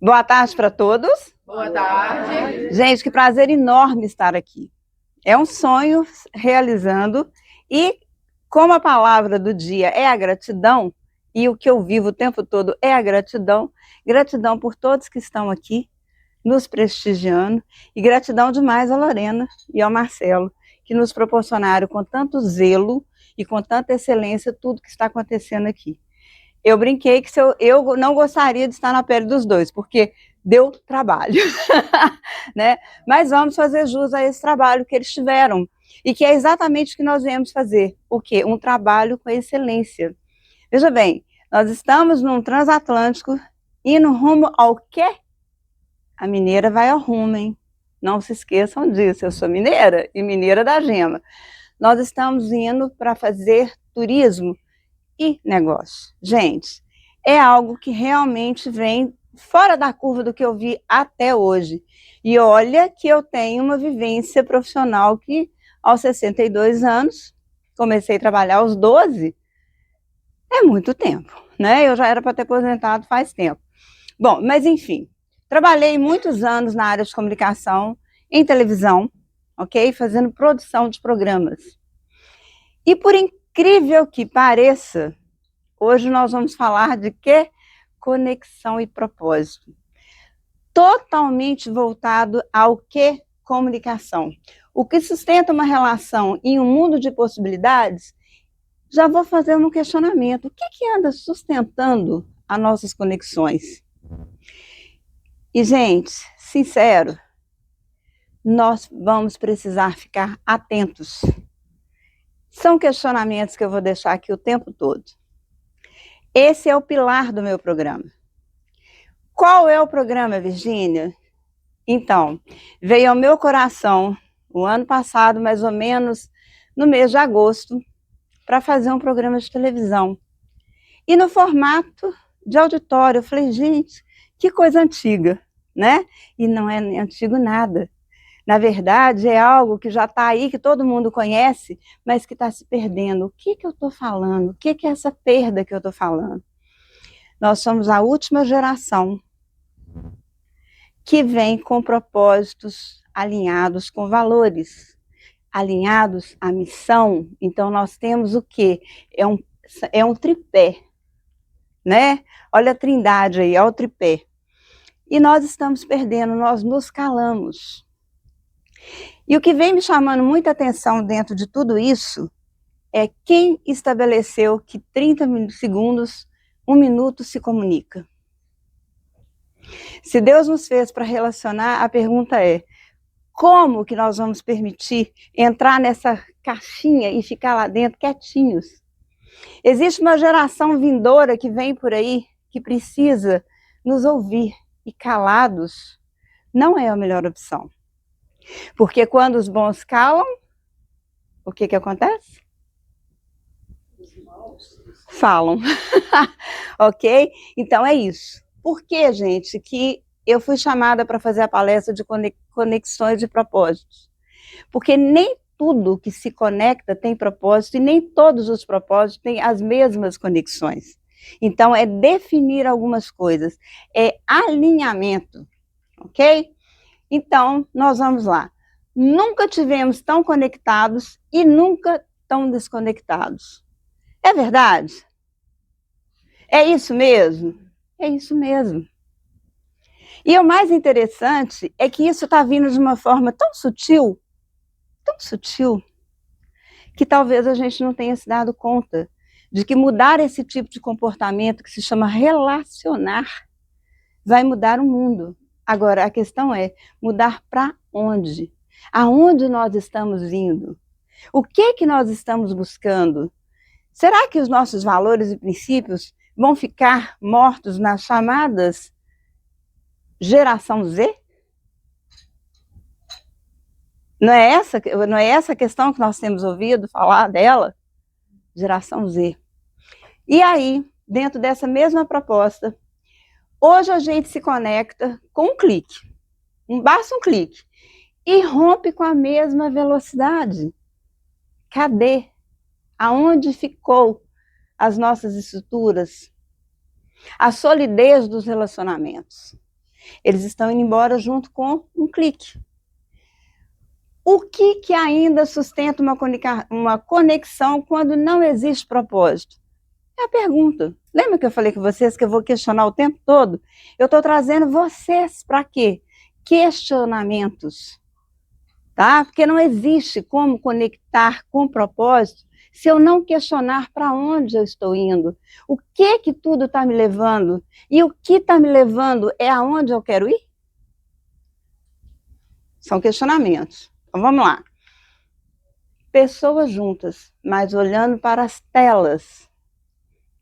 Boa tarde para todos. Boa tarde. Gente, que prazer enorme estar aqui. É um sonho realizando e como a palavra do dia é a gratidão, e o que eu vivo o tempo todo é a gratidão, gratidão por todos que estão aqui nos prestigiando e gratidão demais à Lorena e ao Marcelo, que nos proporcionaram com tanto zelo e com tanta excelência tudo que está acontecendo aqui. Eu brinquei que eu não gostaria de estar na pele dos dois, porque deu trabalho, né? Mas vamos fazer jus a esse trabalho que eles tiveram, e que é exatamente o que nós viemos fazer. O quê? Um trabalho com excelência. Veja bem, nós estamos num transatlântico, indo rumo ao quê? A mineira vai ao rumo, hein? Não se esqueçam disso, eu sou mineira, e mineira da gema. Nós estamos indo para fazer turismo e negócio. Gente, é algo que realmente vem fora da curva do que eu vi até hoje. E olha que eu tenho uma vivência profissional que, aos 62 anos, comecei a trabalhar aos 12, é muito tempo, né? Eu já era para ter aposentado faz tempo. Bom, mas enfim, trabalhei muitos anos na área de comunicação, em televisão, ok? Fazendo produção de programas. E por incrível que pareça, hoje nós vamos falar de quê? Conexão e propósito. Totalmente voltado ao quê? Comunicação. O que sustenta uma relação em um mundo de possibilidades, já vou fazer um questionamento. O que anda sustentando as nossas conexões? E, gente, sincero, nós vamos precisar ficar atentos. São questionamentos que eu vou deixar aqui o tempo todo. Esse é o pilar do meu programa. Qual é o programa, Virgínia? Então, veio ao meu coração, o ano passado, mais ou menos, no mês de agosto, para fazer um programa de televisão. E no formato de auditório, eu falei, gente, que coisa antiga, né? E não é antigo nada. Na verdade, é algo que já está aí, que todo mundo conhece, mas que está se perdendo. O que eu estou falando? O que é essa perda que eu estou falando? Nós somos a última geração que vem com propósitos alinhados com valores, alinhados à missão. Então, nós temos o quê? É um tripé, né? Olha a trindade aí, olha o tripé. E nós estamos perdendo, nós nos calamos. E o que vem me chamando muita atenção dentro de tudo isso é quem estabeleceu que 30 segundos, 1 minuto se comunica. Se Deus nos fez para relacionar, a pergunta é, como que nós vamos permitir entrar nessa caixinha e ficar lá dentro quietinhos? Existe uma geração vindoura que vem por aí, que precisa nos ouvir, e calados não é a melhor opção. Porque quando os bons calam, o que acontece? Falam. Ok? Então é isso. Por que, gente, que eu fui chamada para fazer a palestra de conexões de propósitos? Porque nem tudo que se conecta tem propósito e nem todos os propósitos têm as mesmas conexões. Então, é definir algumas coisas, é alinhamento, ok? Então, nós vamos lá. Nunca tivemos tão conectados e nunca tão desconectados. É verdade? É isso mesmo? É isso mesmo. E o mais interessante é que isso está vindo de uma forma tão sutil, que talvez a gente não tenha se dado conta de que mudar esse tipo de comportamento, que se chama relacionar, vai mudar o mundo. Agora, a questão é mudar para onde? Aonde nós estamos indo? O que nós estamos buscando? Será que os nossos valores e princípios vão ficar mortos nas chamadas geração Z? Não é essa a questão que nós temos ouvido falar dela? Geração Z. E aí, dentro dessa mesma proposta, hoje a gente se conecta com um clique, basta um clique, e rompe com a mesma velocidade. Cadê? Aonde ficou as nossas estruturas? A solidez dos relacionamentos. Eles estão indo embora junto com um clique. O que ainda sustenta uma conexão quando não existe propósito? É a pergunta. Lembra que eu falei com vocês que eu vou questionar o tempo todo? Eu estou trazendo vocês para quê? Questionamentos. Tá? Porque não existe como conectar com propósito se eu não questionar para onde eu estou indo. O que tudo está me levando? E o que está me levando é aonde eu quero ir? São questionamentos. Então vamos lá. Pessoas juntas, mas olhando para as telas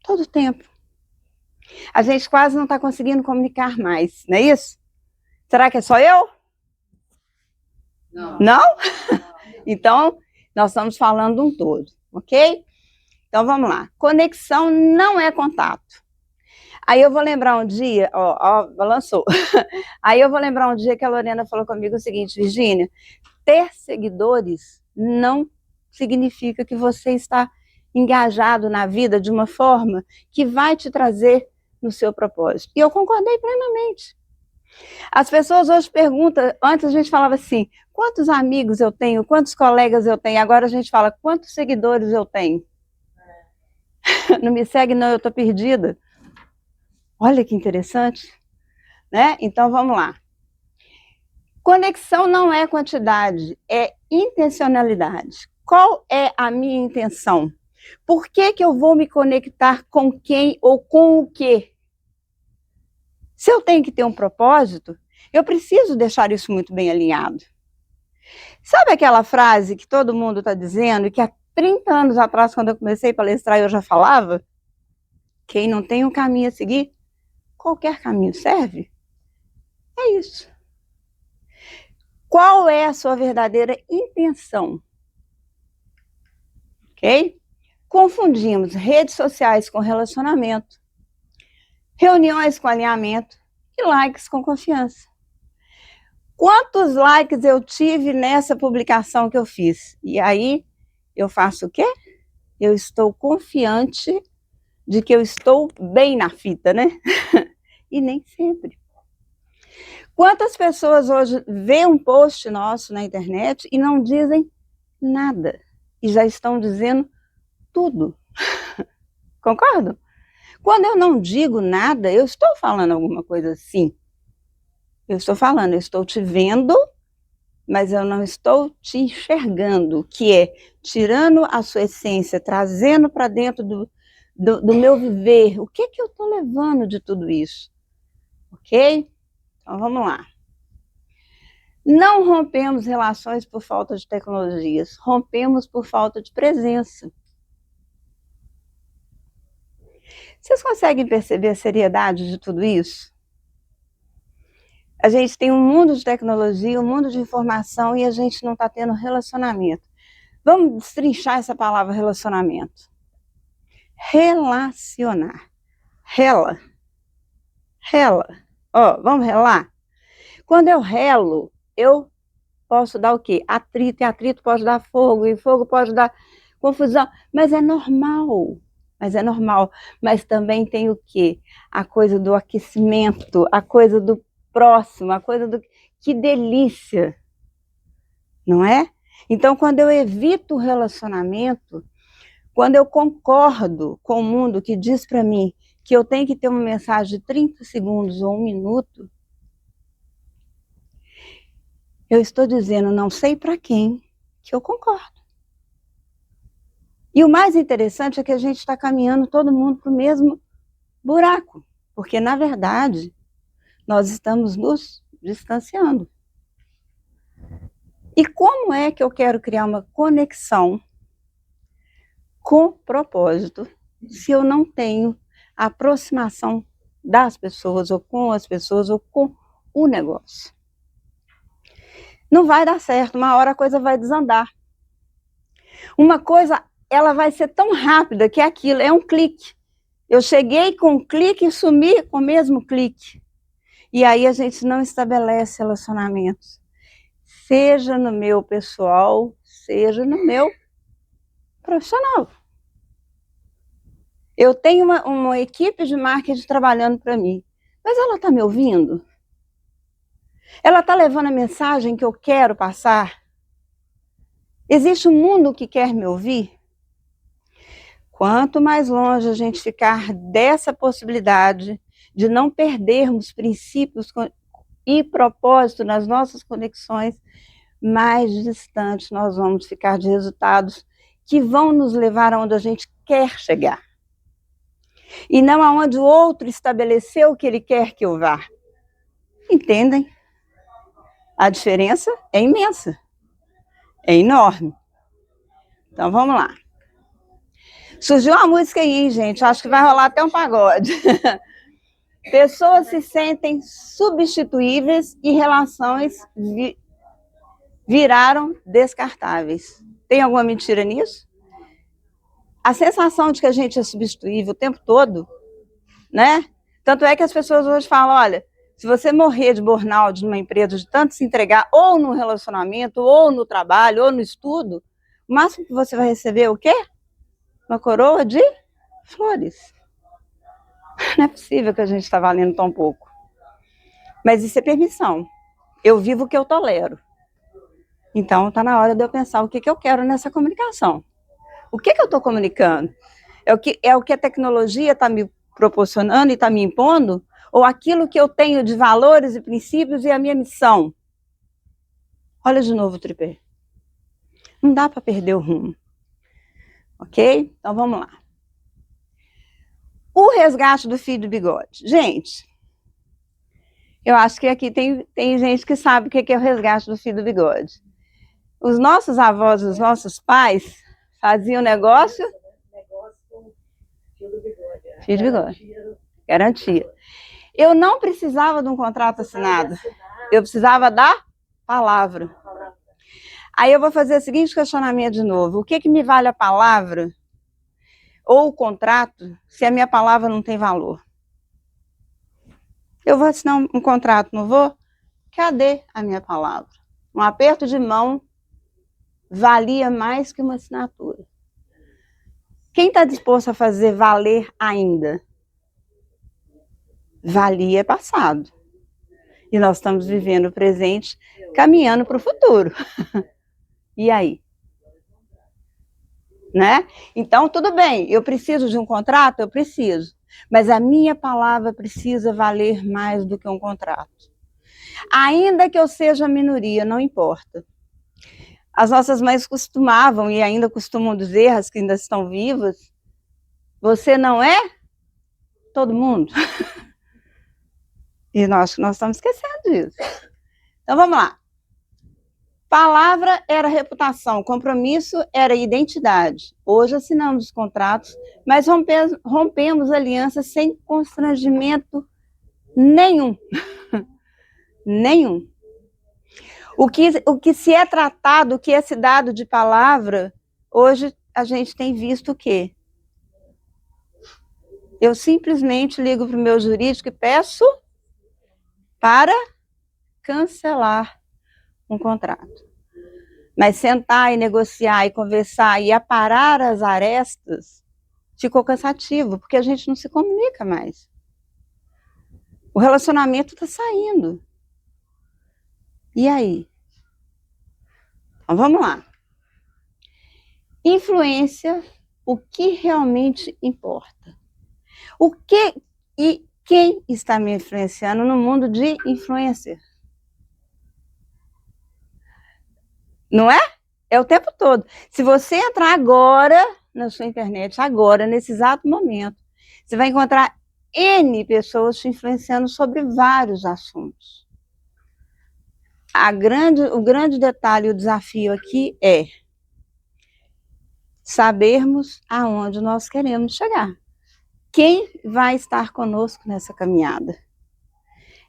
todo o tempo. A gente quase não está conseguindo comunicar mais, não é isso? Será que é só eu? Não? Não? Então, nós estamos falando um todo, ok? Então, vamos lá. Conexão não é contato. Aí eu vou lembrar um dia, balançou. Aí eu vou lembrar um dia que a Lorena falou comigo o seguinte, Virgínia, ter seguidores não significa que você está engajado na vida de uma forma que vai te trazer no seu propósito. E eu concordei plenamente. As pessoas hoje perguntam, antes a gente falava assim, quantos amigos eu tenho, quantos colegas eu tenho, agora a gente fala, quantos seguidores eu tenho? Não me segue não, eu estou perdida. Olha que interessante, né? Então vamos lá. Conexão não é quantidade, é intencionalidade. Qual é a minha intenção? Por que eu vou me conectar com quem ou com o quê? Se eu tenho que ter um propósito, eu preciso deixar isso muito bem alinhado. Sabe aquela frase que todo mundo está dizendo e que há 30 anos atrás, quando eu comecei a palestrar, eu já falava? Quem não tem um caminho a seguir, qualquer caminho serve? É isso. Qual é a sua verdadeira intenção? Ok? Confundimos redes sociais com relacionamento, reuniões com alinhamento e likes com confiança. Quantos likes eu tive nessa publicação que eu fiz? E aí, eu faço o quê? Eu estou confiante de que eu estou bem na fita, né? E nem sempre. Quantas pessoas hoje veem um post nosso na internet e não dizem nada? E já estão dizendo tudo. Concordam? Quando eu não digo nada, eu estou falando alguma coisa assim. Eu estou falando, eu estou te vendo, mas eu não estou te enxergando, que é tirando a sua essência, trazendo para dentro do meu viver. O que eu estou levando de tudo isso? Ok? Então vamos lá. Não rompemos relações por falta de tecnologias, rompemos por falta de presença. Vocês conseguem perceber a seriedade de tudo isso? A gente tem um mundo de tecnologia, um mundo de informação e a gente não está tendo relacionamento. Vamos destrinchar essa palavra relacionamento. Relacionar. Rela. Vamos relar? Quando eu relo, eu posso dar o quê? Atrito, e atrito pode dar fogo, e fogo pode dar confusão. Mas é normal. Mas também tem o quê? A coisa do aquecimento, a coisa do próximo, a coisa do... Que delícia! Não é? Então, quando eu evito o relacionamento, quando eu concordo com o mundo que diz para mim que eu tenho que ter uma mensagem de 30 segundos ou 1 minuto, eu estou dizendo, não sei para quem, que eu concordo. E o mais interessante é que a gente está caminhando todo mundo para o mesmo buraco, porque, na verdade, nós estamos nos distanciando. E como é que eu quero criar uma conexão com propósito se eu não tenho a aproximação das pessoas, ou com as pessoas, ou com o negócio? Não vai dar certo, uma hora a coisa vai desandar. Uma coisa, ela vai ser tão rápida que aquilo é um clique. Eu cheguei com um clique e sumi com o mesmo clique. E aí a gente não estabelece relacionamentos. Seja no meu pessoal, seja no meu profissional. Eu tenho uma equipe de marketing trabalhando para mim, mas ela está me ouvindo? Ela está levando a mensagem que eu quero passar? Existe um mundo que quer me ouvir? Quanto mais longe a gente ficar dessa possibilidade de não perdermos princípios e propósito nas nossas conexões, mais distantes nós vamos ficar de resultados que vão nos levar aonde a gente quer chegar. E não aonde o outro estabeleceu que ele quer que eu vá. Entendem? A diferença é imensa. É enorme. Então vamos lá. Surgiu uma música aí, hein, gente? Acho que vai rolar até um pagode. Pessoas se sentem substituíveis e relações viraram descartáveis. Tem alguma mentira nisso? A sensação de que a gente é substituível o tempo todo, né? Tanto é que as pessoas hoje falam, olha, se você morrer de burnout numa empresa, de tanto se entregar, ou no relacionamento, ou no trabalho, ou no estudo, o máximo que você vai receber é o quê? Uma coroa de flores. Não é possível que a gente está valendo tão pouco. Mas isso é permissão. Eu vivo o que eu tolero. Então, está na hora de eu pensar o que eu quero nessa comunicação. O que eu estou comunicando? É o que a tecnologia está me proporcionando e está me impondo? Ou aquilo que eu tenho de valores e princípios e a minha missão? Olha de novo o tripé. Não dá para perder o rumo. Ok? Então vamos lá. O resgate do fio do bigode. Gente, eu acho que aqui tem gente que sabe o que é o resgate do fio do bigode. Os nossos avós, os nossos pais faziam negócio. Fio do bigode. Garantia. Eu não precisava de um contrato assinado. Eu precisava da palavra. Aí eu vou fazer o seguinte questionamento de novo. O que me vale a palavra ou o contrato se a minha palavra não tem valor? Eu vou assinar um contrato, não vou? Cadê a minha palavra? Um aperto de mão valia mais que uma assinatura. Quem está disposto a fazer valer ainda? Valia passado. E nós estamos vivendo o presente, caminhando para o futuro. E aí? Né? Então, tudo bem, eu preciso de um contrato? Eu preciso. Mas a minha palavra precisa valer mais do que um contrato. Ainda que eu seja minoria, não importa. As nossas mães costumavam, e ainda costumam dizer, as que ainda estão vivas, você não é todo mundo. E nós estamos esquecendo disso. Então, vamos lá. Palavra era reputação, compromisso era identidade. Hoje assinamos os contratos, mas rompemos alianças sem constrangimento nenhum. Nenhum. O que se é tratado, o que é se dado de palavra, hoje a gente tem visto o quê? Eu simplesmente ligo para o meu jurídico e peço para cancelar um contrato. Mas sentar e negociar e conversar e aparar as arestas ficou cansativo, porque a gente não se comunica mais. O relacionamento está saindo. E aí? Então vamos lá. Influência, o que realmente importa? O que e quem está me influenciando no mundo de influencer? Não é? É o tempo todo. Se você entrar agora na sua internet, agora, nesse exato momento, você vai encontrar N pessoas te influenciando sobre vários assuntos. O grande detalhe, o desafio aqui é sabermos aonde nós queremos chegar. Quem vai estar conosco nessa caminhada?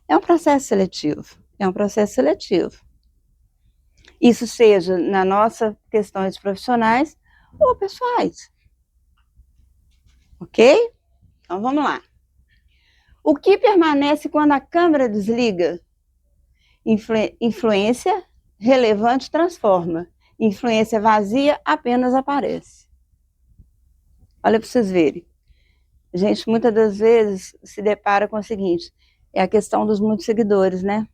É um processo seletivo. É um processo seletivo. Isso seja na nossa questões profissionais ou pessoais. Ok? Então vamos lá. O que permanece quando a câmera desliga? Influência relevante transforma. Influência vazia apenas aparece. Olha para vocês verem. A gente muitas das vezes se depara com o seguinte, é a questão dos muitos seguidores, né?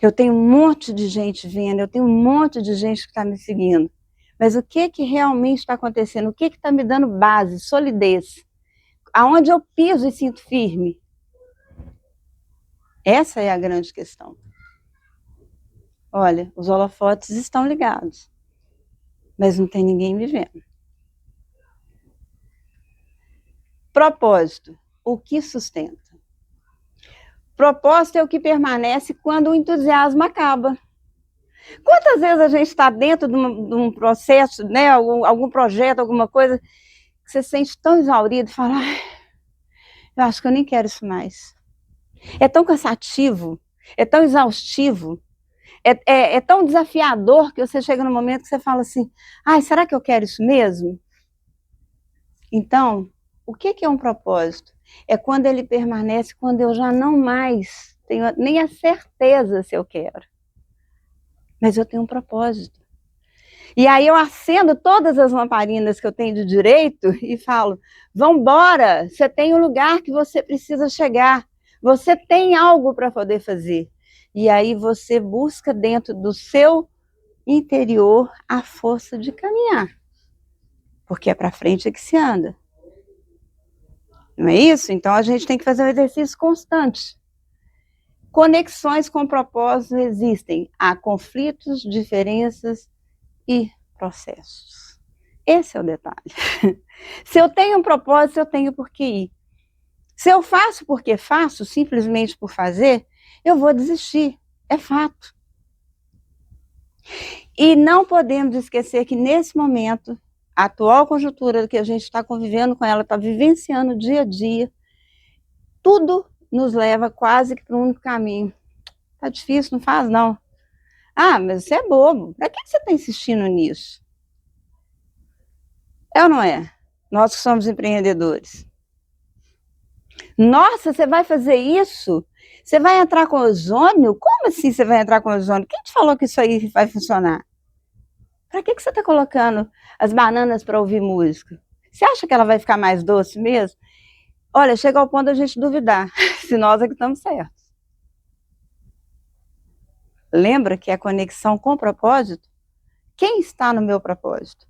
Eu tenho um monte de gente vendo, eu tenho um monte de gente que está me seguindo. Mas o que realmente está acontecendo? O que está me dando base, solidez? Aonde eu piso e sinto firme? Essa é a grande questão. Olha, os holofotes estão ligados, mas não tem ninguém me vendo. Propósito, o que sustenta? Propósito é o que permanece quando o entusiasmo acaba. Quantas vezes a gente está dentro de um processo, né, algum projeto, alguma coisa, que você se sente tão exaurido e fala, eu acho que eu nem quero isso mais. É tão cansativo, é tão exaustivo, é tão desafiador que você chega no momento que você fala assim, será que eu quero isso mesmo? Então, o que é um propósito? É quando ele permanece, quando eu já não mais tenho nem a certeza se eu quero. Mas eu tenho um propósito. E aí eu acendo todas as lamparinas que eu tenho de direito e falo, vambora, você tem um lugar que você precisa chegar, você tem algo para poder fazer. E aí você busca dentro do seu interior a força de caminhar. Porque é para frente que se anda. Não é isso? Então a gente tem que fazer um exercício constante. Conexões com propósitos existem. Há conflitos, diferenças e processos. Esse é o detalhe. Se eu tenho um propósito, eu tenho por que ir. Se eu faço porque faço, simplesmente por fazer, eu vou desistir. É fato. E não podemos esquecer que nesse momento, a atual conjuntura que a gente está convivendo com ela, está vivenciando dia a dia, tudo nos leva quase que para um único caminho. Tá difícil, não faz não. Mas você é bobo. Para que você está insistindo nisso? É ou não é? Nós que somos empreendedores. Nossa, você vai fazer isso? Você vai entrar com ozônio? Como assim você vai entrar com ozônio? Quem te falou que isso aí vai funcionar? Para que você está colocando as bananas para ouvir música? Você acha que ela vai ficar mais doce mesmo? Olha, chega ao ponto da gente duvidar se nós é que estamos certos. Lembra que a conexão com o propósito? Quem está no meu propósito?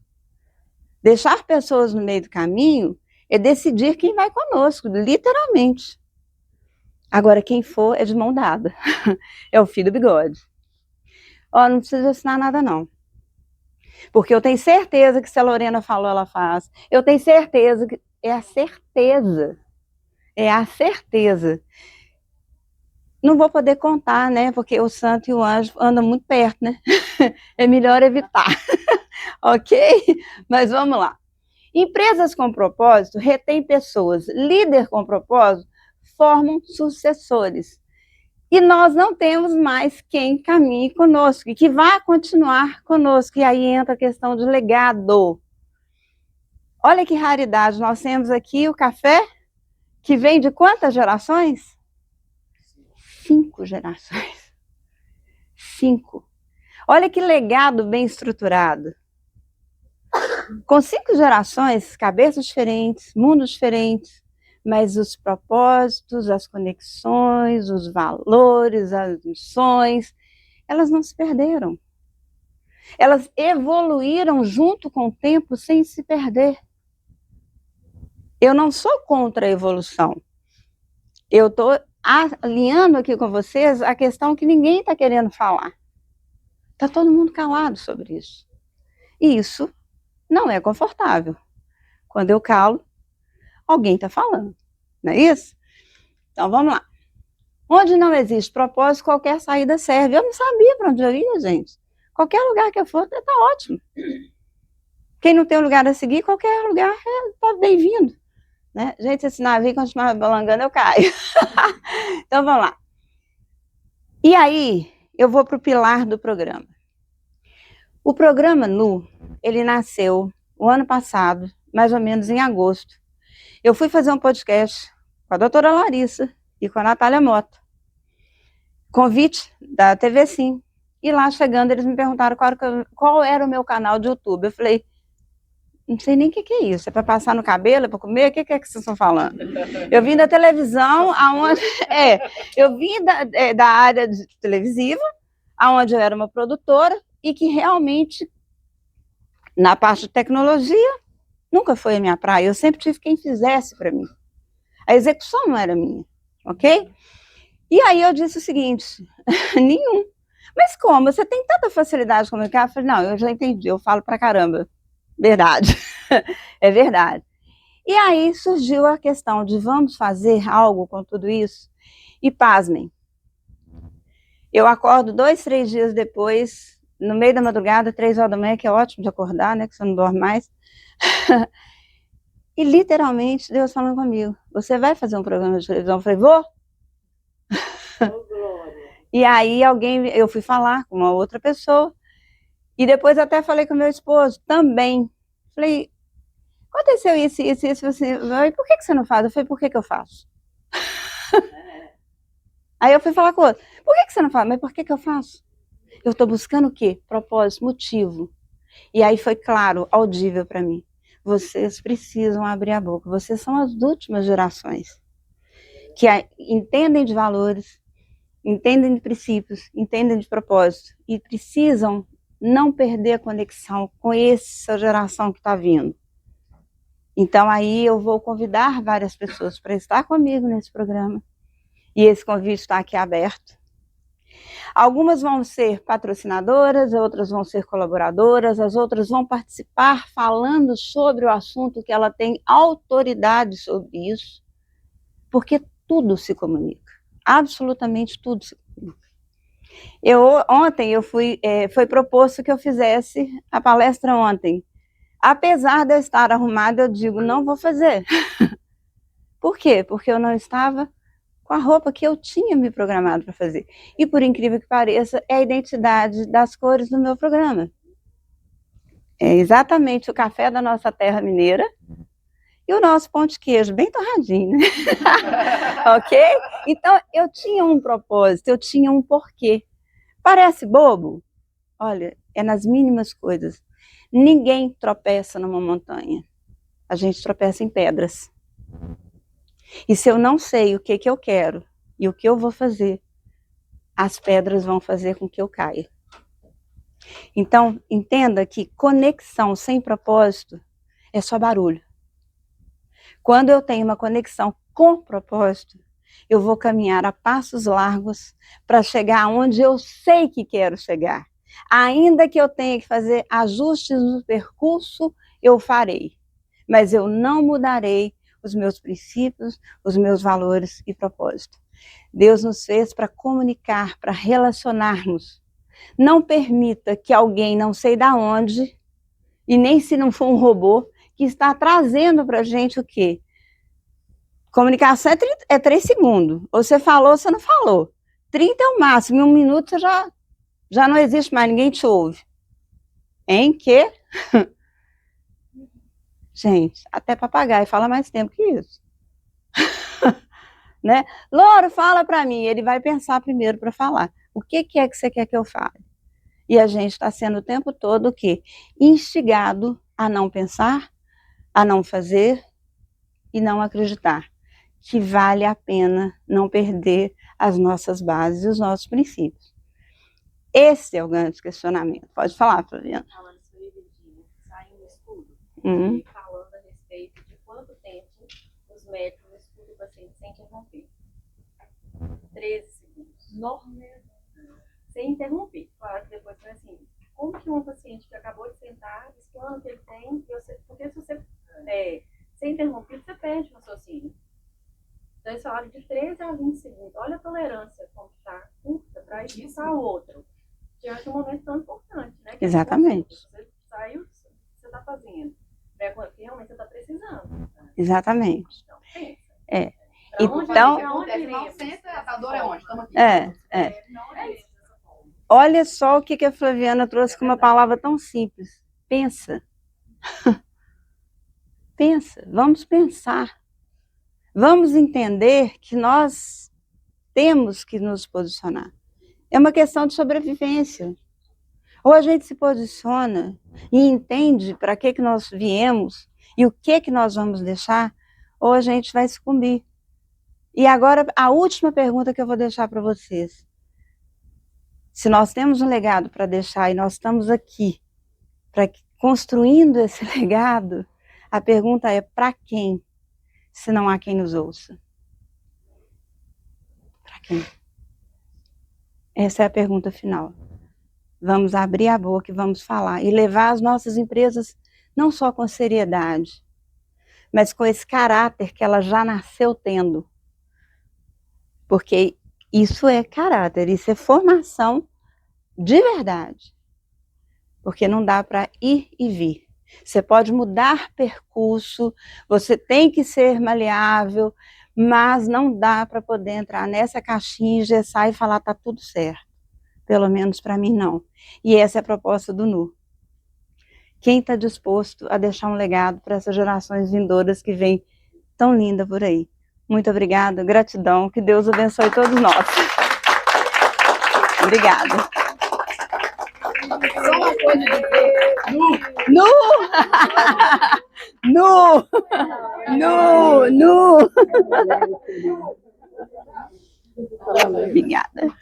Deixar pessoas no meio do caminho é decidir quem vai conosco, literalmente. Agora, quem for é de mão dada. É o fio do bigode. Não precisa assinar nada, não. Porque eu tenho certeza que se a Lorena falou, ela faz. Eu tenho certeza que é a certeza. É a certeza. Não vou poder contar, né? Porque o santo e o anjo andam muito perto, né? É melhor evitar. Ok? Mas vamos lá. Empresas com propósito retêm pessoas. Líder com propósito formam sucessores. E nós não temos mais quem caminhe conosco e que vá continuar conosco. E aí entra a questão de legado. Olha que raridade, nós temos aqui o café que vem de quantas gerações? 5 gerações. 5. Olha que legado bem estruturado. Com 5 gerações, cabeças diferentes, mundos diferentes, mas os propósitos, as conexões, os valores, as missões, elas não se perderam. Elas evoluíram junto com o tempo sem se perder. Eu não sou contra a evolução. Eu estou alinhando aqui com vocês a questão que ninguém está querendo falar. Está todo mundo calado sobre isso. E isso não é confortável. Quando eu calo, alguém está falando. Não é isso? Então vamos lá. Onde não existe propósito, qualquer saída serve. Eu não sabia para onde eu ia, gente. Qualquer lugar que eu for, está ótimo. Quem não tem um lugar a seguir, qualquer lugar está bem-vindo. Né? Gente, se esse navio continuar balangando, eu caio. Então vamos lá. E aí, eu vou para o pilar do programa. O programa NU, ele nasceu o ano passado, mais ou menos em agosto. Eu fui fazer um podcast com a doutora Larissa e com a Natália Mota. Convite da TV Sim. E lá chegando, eles me perguntaram qual era o meu canal de YouTube. Eu falei, não sei nem o que é isso. É para passar no cabelo, é para comer? O que é que vocês estão falando? Eu vim da televisão, aonde... eu vim da área televisiva, aonde eu era uma produtora, e que realmente, na parte de tecnologia, nunca foi a minha praia. Eu sempre tive quem fizesse para mim. A execução não era minha, ok? E aí eu disse o seguinte, nenhum. Mas como? Você tem tanta facilidade de comunicar? Eu falei, não, eu já entendi, eu falo pra caramba. Verdade, é verdade. E aí surgiu a questão de vamos fazer algo com tudo isso? E pasmem, eu acordo 2, 3 dias depois, no meio da madrugada, 3 horas da manhã, que é ótimo de acordar, né, que você não dorme mais. E literalmente Deus falando comigo, você vai fazer um programa de televisão? Eu falei, vou? E aí eu fui falar com uma outra pessoa, e depois até falei com meu esposo, também. Falei, aconteceu isso, você, por que você não faz? Eu falei, por que eu faço? Aí eu fui falar com o outro, por que você não faz? Mas por que eu faço? Eu estou buscando o quê? Propósito, motivo. E aí foi claro, audível para mim. Vocês precisam abrir a boca, vocês são as últimas gerações que entendem de valores, entendem de princípios, entendem de propósito e precisam não perder a conexão com essa geração que está vindo. Então aí eu vou convidar várias pessoas para estar comigo nesse programa e esse convite está aqui aberto. Algumas vão ser patrocinadoras, outras vão ser colaboradoras, as outras vão participar falando sobre o assunto que ela tem autoridade sobre isso, porque tudo se comunica, absolutamente tudo se comunica. Ontem foi proposto que eu fizesse a palestra ontem. Apesar de eu estar arrumada, eu digo, não vou fazer. Por quê? Porque eu não estava com a roupa que eu tinha me programado para fazer. E por incrível que pareça, é a identidade das cores do meu programa. É exatamente o café da nossa terra mineira e o nosso pão de queijo, bem torradinho, né? Ok? Então, eu tinha um propósito, eu tinha um porquê. Parece bobo? Olha, é nas mínimas coisas. Ninguém tropeça numa montanha. A gente tropeça em pedras. E se eu não sei o que eu quero e o que eu vou fazer, as pedras vão fazer com que eu caia. Então, entenda que conexão sem propósito é só barulho. Quando eu tenho uma conexão com propósito, eu vou caminhar a passos largos para chegar onde eu sei que quero chegar. Ainda que eu tenha que fazer ajustes no percurso, eu farei. Mas eu não mudarei os meus princípios, os meus valores e propósito. Deus nos fez para comunicar, para relacionarmos. Não permita que alguém, não sei da onde, e nem se não for um robô, que está trazendo para a gente o quê? Comunicação é 3 segundos. Ou você falou ou você não falou. 30 é o máximo, em 1 minuto você já não existe mais, ninguém te ouve. Em que? Gente, até papagaio fala mais tempo que isso. Né? Louro, fala para mim. Ele vai pensar primeiro para falar. O que é que você quer que eu fale? E a gente está sendo o tempo todo o quê? Instigado a não pensar, a não fazer e não acreditar que vale a pena não perder as nossas bases e os nossos princípios. Esse é o grande questionamento. Pode falar, Flaviana. Falando sobre Virgínia, saiu um estudo falando a respeito de quanto tempo os médicos escutam o paciente sem interromper. 13 segundos. Normalmente. Sem interromper. Claro que depois foi assim, como que um paciente que acabou de sentar, diz quanto ele tem, porque se você sem interromper, você perde o raciocínio. Então eles falaram de 13 a 20 segundos. Olha a tolerância como está curta para escutar o outro. Diante de um momento tão importante, né? Que exatamente. Você saiu, você está fazendo. Realmente você está precisando. Exatamente. Então, pensa. Então, a dor é onde? Estamos aqui. Olha só o que a Flaviana trouxe com uma palavra tão simples. Pensa. Pensa, vamos pensar. Vamos entender que nós temos que nos posicionar. É uma questão de sobrevivência. Ou a gente se posiciona e entende para que nós viemos e o que nós vamos deixar, ou a gente vai sucumbir. E agora, a última pergunta que eu vou deixar para vocês. Se nós temos um legado para deixar e nós estamos aqui construindo esse legado, a pergunta é para quem, se não há quem nos ouça? Para quem? Essa é a pergunta final. Vamos abrir a boca e vamos falar. E levar as nossas empresas não só com seriedade, mas com esse caráter que ela já nasceu tendo. Porque isso é caráter, isso é formação de verdade. Porque não dá para ir e vir. Você pode mudar percurso, você tem que ser maleável, mas não dá para poder entrar nessa caixinha, engessar e falar tá tudo certo. Pelo menos para mim não. E essa é a proposta do NU. Quem está disposto a deixar um legado para essas gerações vindouras que vêm tão linda por aí? Muito obrigada, gratidão, que Deus abençoe todos nós. Obrigada. Só uma coisa de dizer. Obrigada.